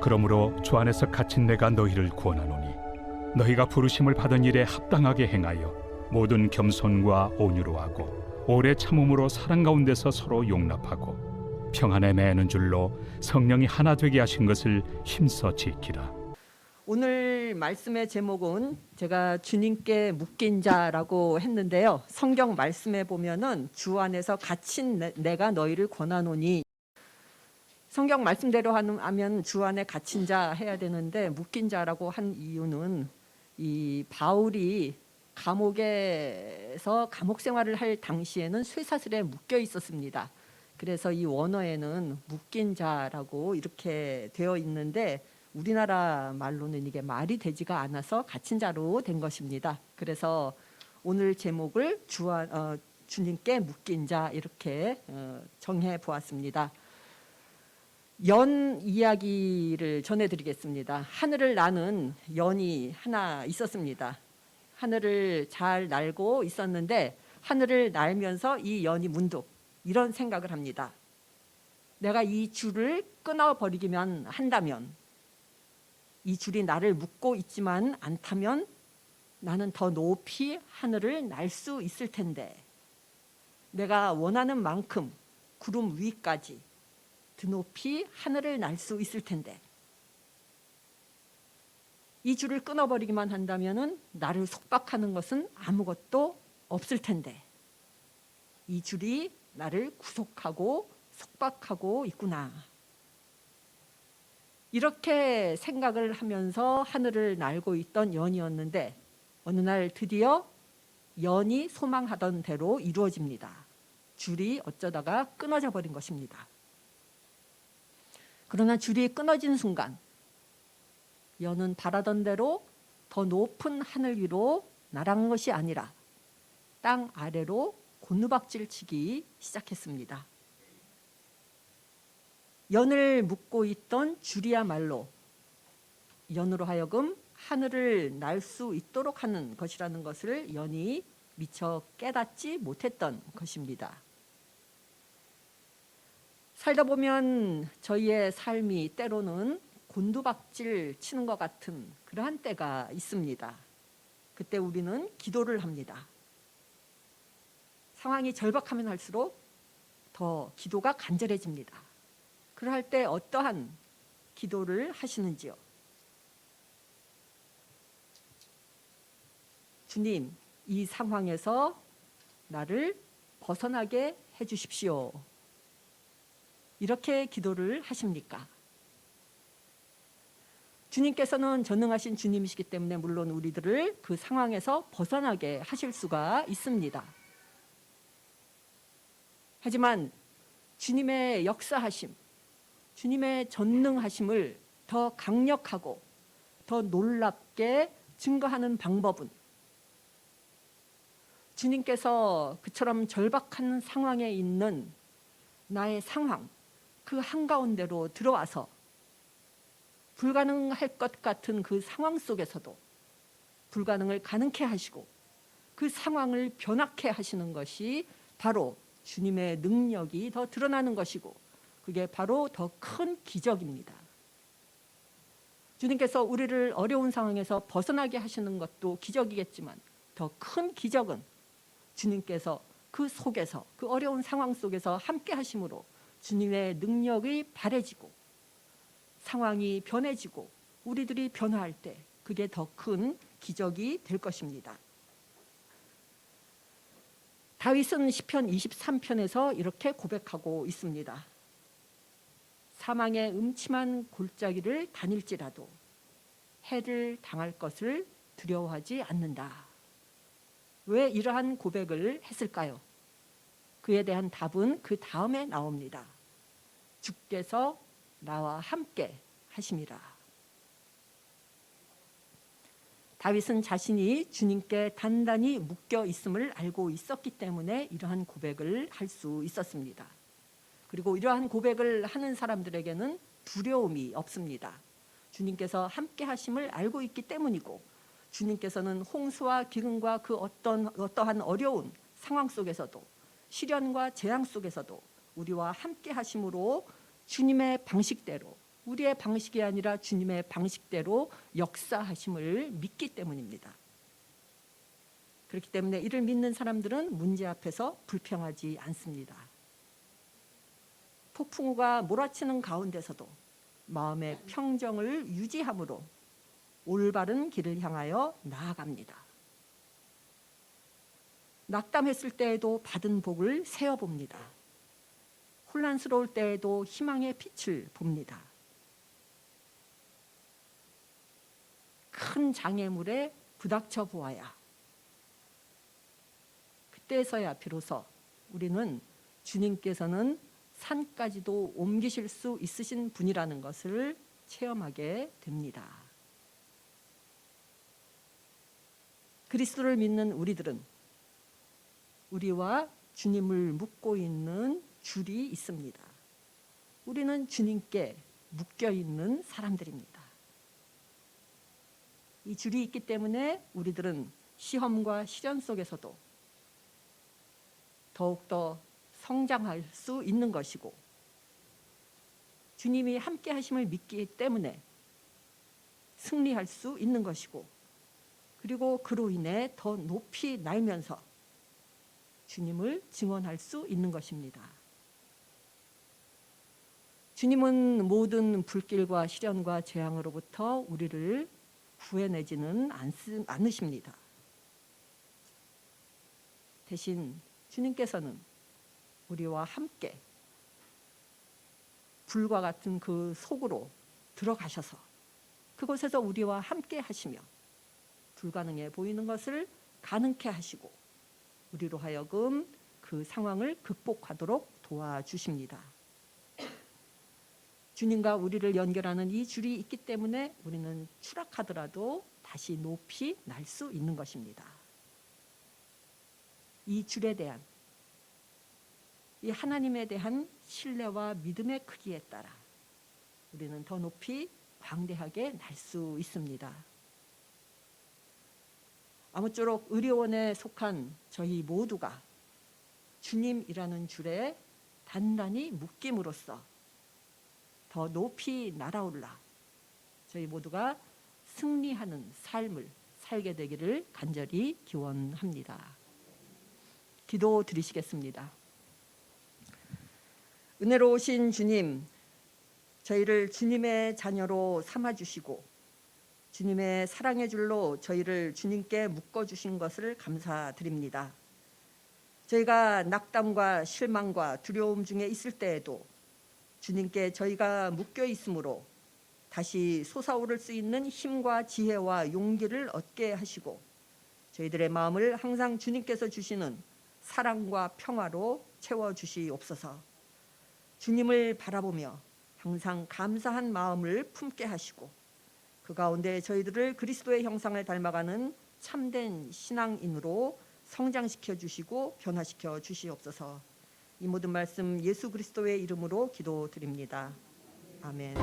그러므로 주 안에서 갇힌 내가 너희를 구원하노니 너희가 부르심을 받은 일에 합당하게 행하여 모든 겸손과 온유로 하고 오래 참음으로 사랑 가운데서 서로 용납하고 평안에 매는 줄로 성령이 하나 되게 하신 것을 힘써 지키라. 오늘 말씀의 제목은 제가 주님께 묶인 자라고 했는데요. 성경 말씀에 보면은 주 안에서 갇힌 내가 너희를 권하노니, 성경 말씀대로 하면 주 안에 갇힌 자 해야 되는데 묶인 자라고 한 이유는 이 바울이 감옥에서 감옥 생활을 할 당시에는 쇠사슬에 묶여 있었습니다. 그래서 이 원어에는 묶인 자라고 이렇게 되어 있는데 우리나라 말로는 이게 말이 되지가 않아서 갇힌 자로 된 것입니다. 그래서 오늘 제목을 주님께 묶인 자 이렇게 정해 보았습니다. 연 이야기를 전해드리겠습니다. 하늘을 나는 연이 하나 있었습니다. 하늘을 잘 날고 있었는데 하늘을 날면서 이 연이 문득 이런 생각을 합니다. 내가 이 줄을 끊어버리기만 한다면, 이 줄이 나를 묶고 있지만 않다면 나는 더 높이 하늘을 날 수 있을 텐데, 내가 원하는 만큼 구름 위까지 드높이 하늘을 날 수 있을 텐데, 이 줄을 끊어버리기만 한다면 나를 속박하는 것은 아무것도 없을 텐데, 이 줄이 나를 구속하고 속박하고 있구나. 이렇게 생각을 하면서 하늘을 날고 있던 연이었는데 어느 날 드디어 연이 소망하던 대로 이루어집니다. 줄이 어쩌다가 끊어져 버린 것입니다. 그러나 줄이 끊어진 순간 연은 바라던 대로 더 높은 하늘 위로 날아간 것이 아니라 땅 아래로 곤두박질 치기 시작했습니다. 연을 묶고 있던 줄이야말로 연으로 하여금 하늘을 날 수 있도록 하는 것이라는 것을 연이 미처 깨닫지 못했던 것입니다. 살다 보면 저희의 삶이 때로는 곤두박질 치는 것 같은 그러한 때가 있습니다. 그때 우리는 기도를 합니다. 상황이 절박하면 할수록 더 기도가 간절해집니다. 그럴 때 어떠한 기도를 하시는지요? 주님, 이 상황에서 나를 벗어나게 해주십시오. 이렇게 기도를 하십니까? 주님께서는 전능하신 주님이시기 때문에 물론 우리들을 그 상황에서 벗어나게 하실 수가 있습니다. 하지만 주님의 역사하심, 주님의 전능하심을 더 강력하고 더 놀랍게 증거하는 방법은 주님께서 그처럼 절박한 상황에 있는 나의 상황, 그 한가운데로 들어와서 불가능할 것 같은 그 상황 속에서도 불가능을 가능케 하시고 그 상황을 변화케 하시는 것이 바로 주님의 능력이 더 드러나는 것이고, 그게 바로 더 큰 기적입니다. 주님께서 우리를 어려운 상황에서 벗어나게 하시는 것도 기적이겠지만 더 큰 기적은 주님께서 그 속에서, 그 어려운 상황 속에서 함께 하심으로 주님의 능력이 발해지고 상황이 변해지고 우리들이 변화할 때 그게 더 큰 기적이 될 것입니다. 다윗은 시편 23편에서 이렇게 고백하고 있습니다. 사망의 음침한 골짜기를 다닐지라도 해를 당할 것을 두려워하지 않는다. 왜 이러한 고백을 했을까요? 그에 대한 답은 그 다음에 나옵니다. 주께서 나와 함께 하심이라. 다윗은 자신이 주님께 단단히 묶여 있음을 알고 있었기 때문에 이러한 고백을 할 수 있었습니다. 그리고 이러한 고백을 하는 사람들에게는 두려움이 없습니다. 주님께서 함께 하심을 알고 있기 때문이고, 주님께서는 홍수와 기근과 그 어떠한 어려운 상황 속에서도, 시련과 재앙 속에서도 우리와 함께 하심으로 주님의 방식대로, 우리의 방식이 아니라 주님의 방식대로 역사하심을 믿기 때문입니다. 그렇기 때문에 이를 믿는 사람들은 문제 앞에서 불평하지 않습니다. 폭풍우가 몰아치는 가운데서도 마음의 평정을 유지함으로 올바른 길을 향하여 나아갑니다. 낙담했을 때에도 받은 복을 세어봅니다. 혼란스러울 때에도 희망의 빛을 봅니다. 큰 장애물에 부닥쳐 보아야 그때서야 비로소 우리는 주님께서는 산까지도 옮기실 수 있으신 분이라는 것을 체험하게 됩니다. 그리스도를 믿는 우리들은 우리와 주님을 묶고 있는 줄이 있습니다. 우리는 주님께 묶여 있는 사람들입니다. 이 줄이 있기 때문에 우리들은 시험과 시련 속에서도 더욱더 성장할 수 있는 것이고, 주님이 함께 하심을 믿기 때문에 승리할 수 있는 것이고, 그리고 그로 인해 더 높이 날면서 주님을 증언할 수 있는 것입니다. 주님은 모든 불길과 시련과 재앙으로부터 우리를 구해내지는 않으십니다. 대신 주님께서는 우리와 함께 불과 같은 그 속으로 들어가셔서 그곳에서 우리와 함께 하시며 불가능해 보이는 것을 가능케 하시고 우리로 하여금 그 상황을 극복하도록 도와주십니다. 주님과 우리를 연결하는 이 줄이 있기 때문에 우리는 추락하더라도 다시 높이 날 수 있는 것입니다. 이 줄에 대한, 이 하나님에 대한 신뢰와 믿음의 크기에 따라 우리는 더 높이 광대하게 날 수 있습니다. 아무쪼록 의료원에 속한 저희 모두가 주님이라는 줄에 단단히 묶임으로써 더 높이 날아올라 저희 모두가 승리하는 삶을 살게 되기를 간절히 기원합니다. 기도 드리시겠습니다. 은혜로우신 주님, 저희를 주님의 자녀로 삼아주시고 주님의 사랑의 줄로 저희를 주님께 묶어주신 것을 감사드립니다. 저희가 낙담과 실망과 두려움 중에 있을 때에도 주님께 저희가 묶여 있으므로 다시 솟아오를 수 있는 힘과 지혜와 용기를 얻게 하시고 저희들의 마음을 항상 주님께서 주시는 사랑과 평화로 채워주시옵소서. 주님을 바라보며 항상 감사한 마음을 품게 하시고 그 가운데 저희들을 그리스도의 형상을 닮아가는 참된 신앙인으로 성장시켜 주시고 변화시켜 주시옵소서. 이 모든 말씀 예수 그리스도의 이름으로 기도드립니다. 아멘.